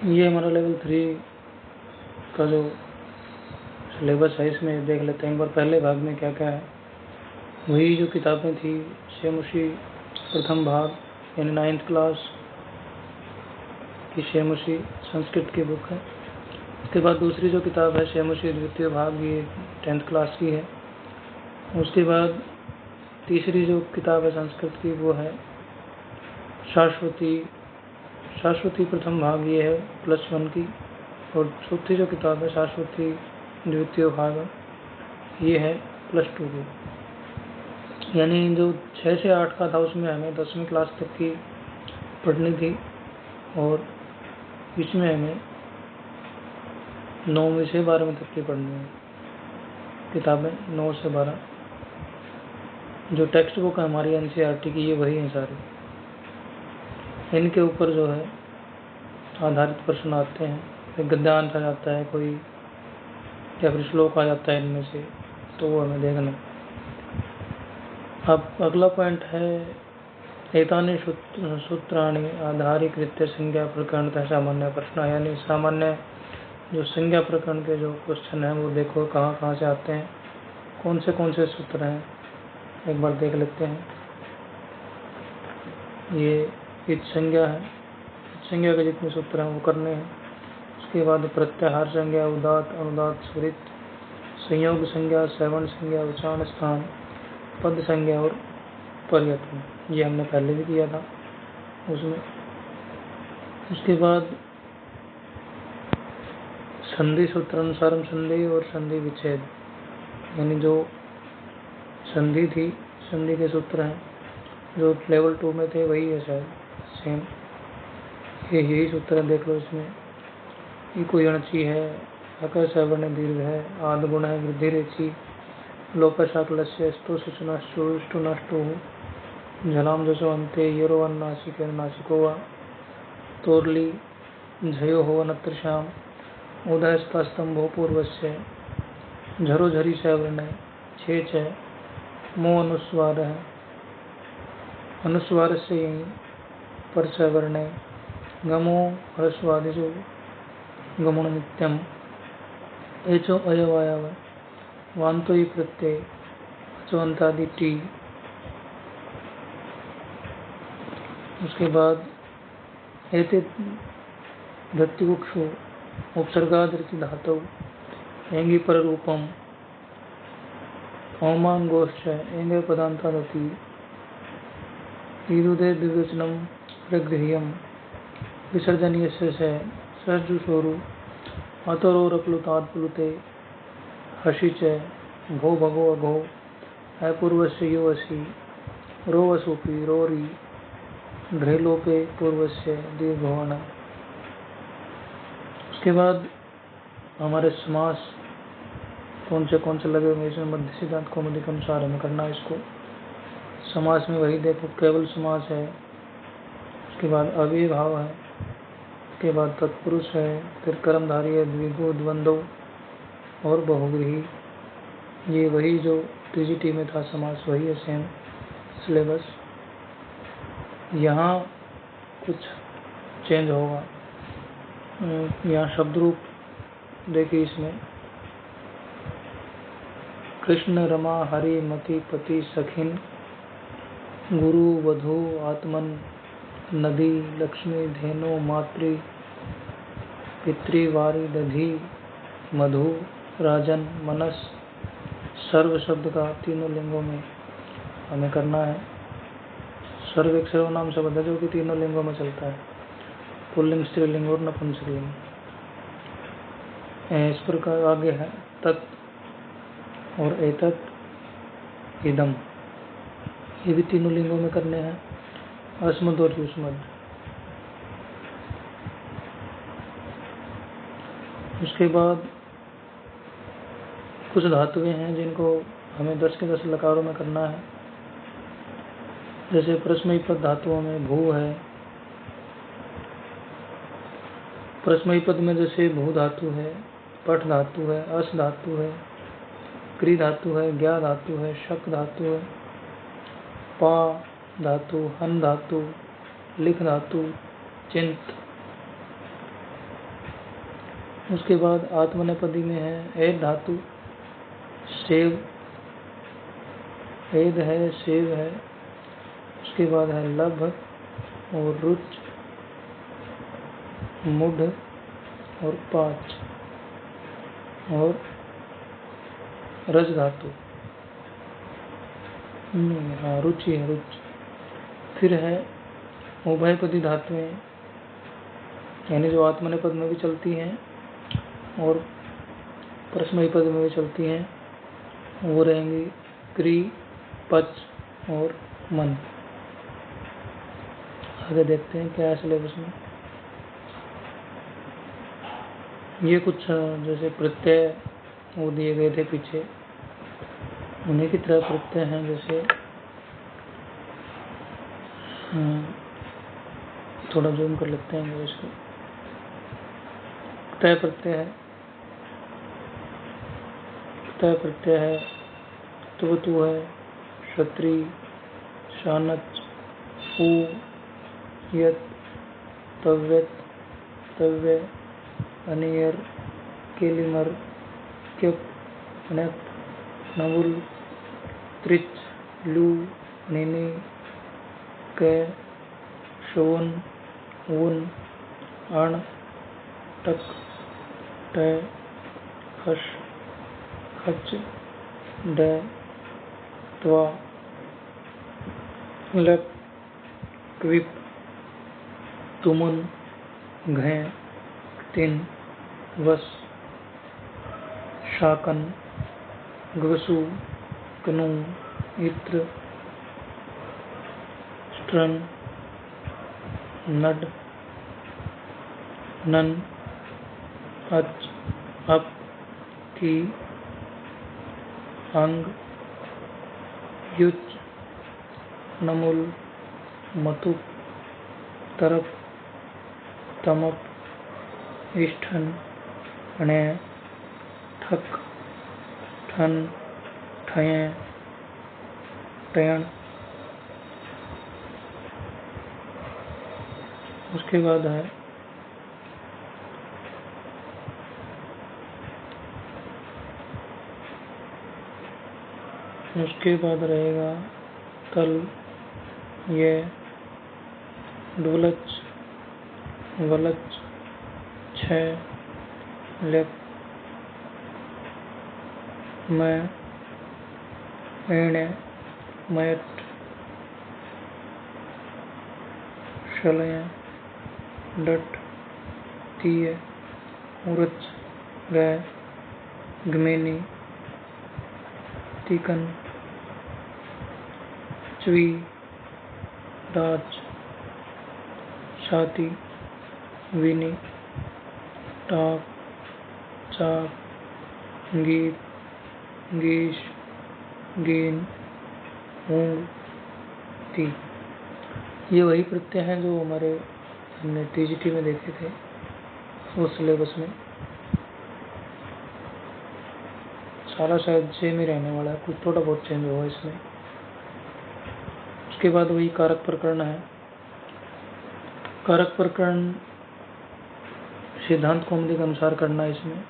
ये हमारा लेवल 3 का जो सिलेबस है, इसमें देख लेते हैं एक बार पहले भाग में क्या क्या है। वही जो किताबें थी सेम उसी प्रथम भाग यानी 9th क्लास की सेम उसी संस्कृत की बुक है। उसके बाद दूसरी जो किताब है सेम उसी द्वितीय भाग, ये 10th क्लास की है। उसके बाद तीसरी जो किताब है संस्कृत की वो है शाश्वती प्रथम भाग, ये है +1 की। और चौथी जो किताब है शाश्वती द्वितीय भाग, ये है +2 की। यानी जो 6 से 8 का था उसमें हमें 10वीं क्लास तक की पढ़नी थी, और इसमें हमें 9वीं से 12वीं तक की पढ़नी है किताबें, 9 से 12। जो टेक्स्ट बुक है हमारी NCERT की, ये वही है सारी। इनके ऊपर जो है आधारित प्रश्न आते हैं, एक गद्यांश आ जाता है कोई, या फिर श्लोक आ जाता है इनमें से, तो वो हमें देखना। अब अगला पॉइंट है एतानि सूत्राणि आधारीकृत्य संज्ञा प्रकरणतः सामान्य प्रश्न, यानी सामान्य जो संज्ञा प्रकरण के जो क्वेश्चन हैं वो देखो कहाँ कहाँ से आते हैं, कौन से सूत्र हैं, एक बार देख लेते हैं। ये इत संज्ञा है, संज्ञा के जितने सूत्र हैं वो करने हैं। उसके बाद प्रत्याहार संज्ञा, उदात्त अनुदात्त स्वरित, संयोग संज्ञा, श्रवण संज्ञा, उच्चारण स्थान, पद संज्ञा और पर्यटन, ये हमने पहले भी किया था उसमें। उसके बाद संधि सूत्र अनुसार संधि और संधि विच्छेद, यानी जो संधि थी, संधि के सूत्र हैं जो लेवल 2 में थे वही है शायद सेम, यही सूत्र है, देख लो इसमें। इको यणची है, अकर सवर्ण दीर्घ है, आद गुण है, वृद्धि रेची, लोपशाकलस्य स्तु सूचनाश्चु इष्टु नष्टु, झलाम जसो अंते यरो अन्नासिक नासिको वा, तोरली झयो हो अनत्रशाम, उदयस्तंभो पूर्वस्य, झरो झरी सवर्ण, छेच है, मो अनुस्वार है, अनुस्वार से पर सवर्ण, गमो ह्रस्वादिषु गमन नित्यम, एचो अयवायव, वांतो ही प्रत्यय, अचवंतादि टी। उसके बाद एते धत्युक्षु उपसर्गादृति धातु, एंगी पर रूपम, अवमान गोश्च, एंगे पदांतादति, ईदुदे द्विवचनम प्रगृह्यम, विसर्जनीय से सजुषोरु, अतरोरप्लुतात् प्लुते, हसिच, भो भगो अघो, अपूर्वस्य यो असि, रो असुपि रोरी, ढ्रेलोपे पूर्वस्य दीर्घोण। उसके बाद हमारे समास कौन से लगे हुए, इसमें मध्य सिद्धांत कौमुदी के अनुसार हमें करना है इसको। समास में वही देखो, केवल समास है, उसके बाद अव्यय भाव है, उसके बाद तत्पुरुष है, फिर कर्मधारी है, द्विगु, द्वंद्व और बहुव्रीहि। ये वही जो TGT में था समास, वही है सेम सिलेबस। यहाँ कुछ चेंज होगा, यहाँ शब्द रूप देखिए, इसमें कृष्ण रमा हरि मति पति सखिन, गुरु वधु आत्मन, नदी लक्ष्मी धेनु मातृ पितृ वारी दधि मधु राजन मनस, सर्व शब्द का तीनों लिंगों में हमें करना है। सर्व एक सर्वनाम शब्द है जो कि तीनों लिंगों में चलता है, पुल्लिंग, स्त्रीलिंग और नपुंसकलिंग। इस प्रकार आगे है तत् और एतत् इदम, ये भी तीनों लिंगों में करने हैं, अस्मद और युष्मद। उसके बाद कुछ धातुएं हैं जिनको हमें 10 के 10 लकारों में करना है। जैसे परस्मैपद धातुओं में भू है, परस्मैपद में जैसे भू धातु है, पठ धातु है, अस धातु है, क्री धातु है, ज्ञा धातु है, शक धातु है, पा धातु, हन धातु, लिख धातु, चिंत, उसके बाद आत्मनेपदी में है एद धातु, सेव, एद है, सेव है। उसके बाद है लभ और रुच, मुढ़ और पाच और रज धातु। हाँ, रुचि है, रुच। फिर है उभयपदी धातुएं, यानी जो आत्मनेपद में भी चलती हैं और परस्मयी पद में भी चलती हैं, वो रहेंगी क्री, पच और मन। आगे देखते हैं क्या है सिलेबस में। ये कुछ जैसे प्रत्यय वो दिए गए थे पीछे, उन्हीं की तरह प्रत्यय हैं। जैसे थोड़ा जूम कर लेते हैं इसको। तय प्रत्यय है, तय प्रत्यय है, तुवतु है, क्षत्रि, शानच, उ, यत, तव्यत, तव्य, अनियर, केलिमर, क्यप, नप, नवुल, त्रिच, लू, निनी, कै, शोन, ऊन, अण, टक, टय, खश, खच, ड, त्वा, लप, क्विप, तुमुन, घय, तिन, वस, शाकन, घसु, कनु, इत्र, स्ट्रन, नड, नन, अच, अप, की, अंग, युच, नमुल, मतुप, तरप, तमप, इष्ठन, अण्य, ठक, ठन, ठय, टयण। उसके बाद है रहेगा तल, ये, डुलच, वलच, छय, लेप, मैं, एण्य, मयट, शलय, डट, तीय, उरच, गय, घमेनी, तीकन, च्वी, राज, छाती, विनी, टाप, चाप, गीत, गीश, गेन, ऊंग, ती। ये वही प्रत्यय हैं जो हमारे हमने टीजीटी में देखे थे उस सिलेबस में। सारा शायद सेम ही रहने वाला है, कुछ थोड़ा बहुत चेंज हुआ इसमें। उसके बाद वही कारक प्रकरण है। कारक प्रकरण सिद्धांत कौमुदी के अनुसार करना है इसमें।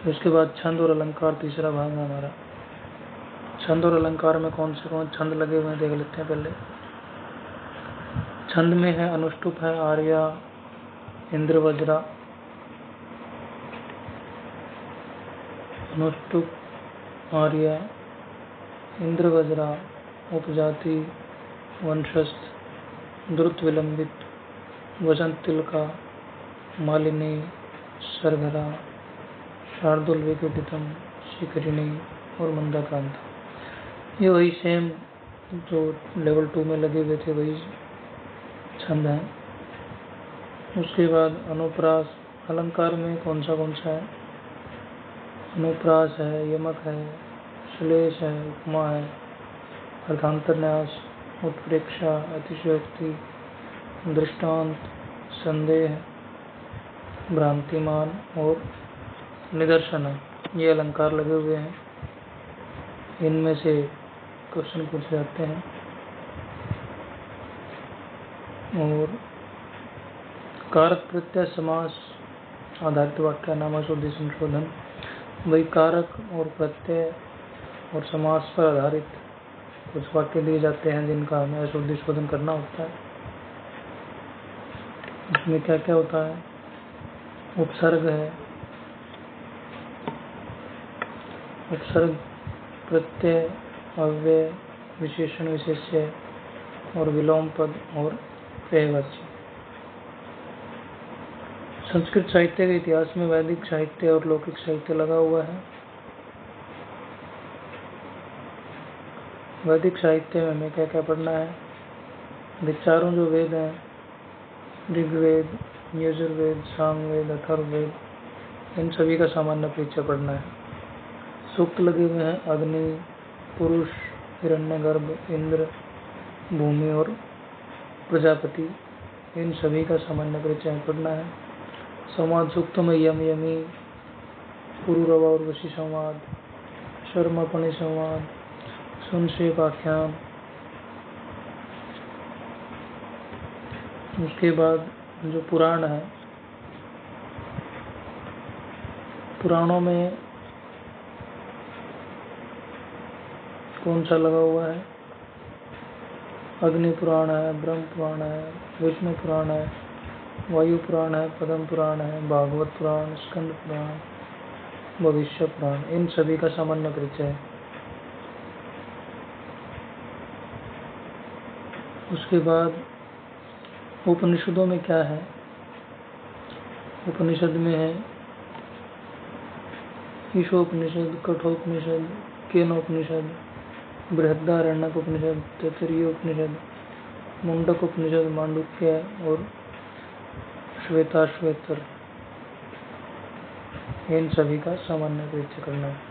तो उसके बाद छंद और अलंकार तीसरा भाग है हमारा। छंद और अलंकार में कौन से कौन छंद लगे हुए हैं देख लेते हैं पहले। छंद में है अनुष्टुप है, आर्या, इंद्र वज्रा, अनुष्टुप, आर्या, इंद्र वज्रा, उपजाति, वंशस्थ, द्रुत विलंबित, वसंत तिलका, मालिनी, सरघरा, शार्दुल विघटितम, शिखरिणी और मंदाक्रांता। ये वही सेम जो लेवल 2 में लगे हुए थे वही छंद हैं। उसके बाद अनुप्रास। अलंकार में कौन सा है? अनुप्रास है, यमक है, श्लेष है, उपमा है, अर्थांतरन्यास, उत्प्रेक्षा, अतिशयोक्ति, दृष्टांत, संदेह, भ्रांतिमान और निदर्शन है। ये अलंकार लगे हुए हैं। इनमें से क्वेश्चन पूछे जाते हैं। और कारक प्रत्यय समास आधारित वाक्य, नामाशुद्धि संशोधन, वही कारक और प्रत्यय और समास पर आधारित कुछ वाक्य दिए जाते हैं जिनका हमें अशुद्धि शोधन करना होता है। इसमें क्या क्या होता है? उपसर्ग है, उपसर्ग, प्रत्यय, अव्यय, विशेषण विशेष्य और विलोम पद और पर्यायवाची। संस्कृत साहित्य के इतिहास में वैदिक साहित्य और लौकिक साहित्य लगा हुआ है। वैदिक साहित्य में हमें क्या क्या पढ़ना है? चारों जो वेद हैं, ऋग्वेद, यजुर्वेद, सामवेद, अथर्ववेद, इन सभी का सामान्य परिचय पढ़ना है। सूक्त लगे हुए हैं अग्नि, पुरुष, हिरण्यगर्भ, इंद्र, भूमि और प्रजापति, इन सभी का सामान्य परिचय पढ़ना है। संवाद सूक्त में यम, यमी, पुरुरवा और वशी संवाद, शर्मापणि संवाद, संक्षेप आख्यान। उसके बाद जो पुराण है, पुराणों में कौन सा लगा हुआ है? अग्नि पुराण है, ब्रह्म पुराण है, विष्णु पुराण है, वायु पुराण है, पद्म पुराण है, भागवत पुराण, स्कंद पुराण, भविष्य पुराण, इन सभी का सामान्य परिचय है। उसके बाद उपनिषदों में क्या है? उपनिषद में है ईशोपनिषद, कठोपनिषद, केनोपनिषद, बृहदारण्यक उपनिषद, तैत्तिरीय उपनिषद, मुंडक उपनिषद, मांडुक्य और श्वेताश्वेतर, इन सभी का सामान्य परिचय करना है।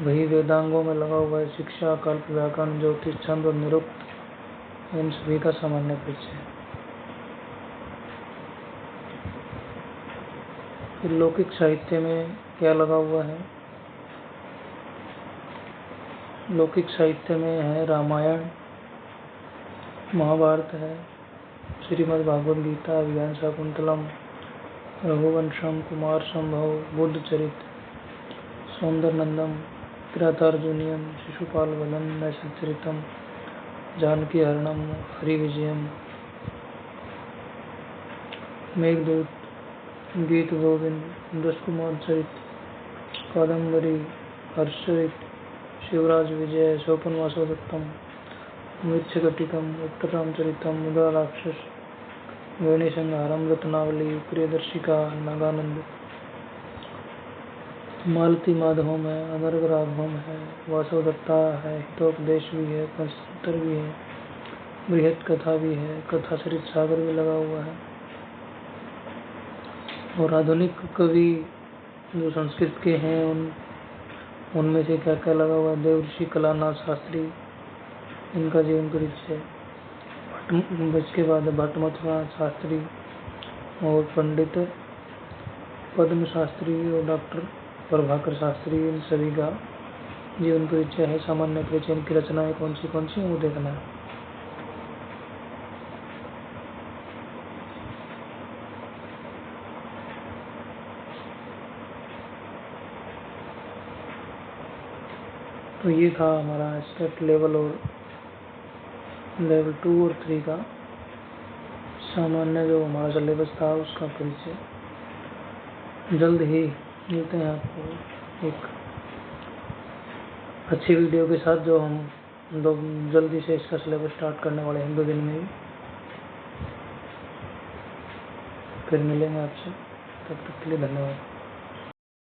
वही वेदांगों में लगा हुआ है शिक्षा, कल्प, व्याकरण, ज्योतिष, छंद और निरुक्त, इन सभी का सामान्य परिचय। फिर लौकिक साहित्य में क्या लगा हुआ है? लौकिक साहित्य में है रामायण, महाभारत है, श्रीमद् भागवत गीता, अभिज्ञान शाकुंतलम, रघुवंशम, कुमार संभव, बुद्ध चरित, सौंदरनंदम, किरातार्जुनीयम, शिशुपाल वदन, नैषधचरितम, जानकी हरणम, हरिविजयम, मेघदूत, गीत गोविंद, दश कुमार चरित, कादम्बरी, हर्षचरित, शिवराज विजय, सोपन वासवदत्तम, मृच्छकटिकम, उत्तररामचरितम, मुद्रा राक्षस, वेणी संहारम, रत्नावली, प्रियदर्शिका, नागानंद, मालती माधवम है, अनर्ग राघवम है, वासवदत्ता है, हितोपदेश भी है, पंचतंत्र भी है, बृहत कथा भी है, कथा सरित सागर भी लगा हुआ है। और आधुनिक कवि जो संस्कृत के हैं उनमें से क्या क्या लगा हुआ है? देवऋषि कलानाथ शास्त्री, इनका जीवन परिचय। इसके बाद भट्टमथुरा शास्त्री और पंडित पद्म शास्त्री और डॉक्टर प्रभाकर शास्त्री, इन सभी का जीवन परिचय है। सामान्य परिचय, इनकी रचनाएं कौन सी हैं वो देखना है। तो ये था हमारा स्टेट लेवल और लेवल 2 और 3 का सामान्य जो हमारा सिलेबस था उसका परिचय। जल्द ही मिलते हैं आपको एक अच्छी वीडियो के साथ, जो हम जल्दी से इसका सिलेबस स्टार्ट करने वाले हैं 2 दिन में ही। फिर मिलेंगे आपसे, तब तक के लिए धन्यवाद।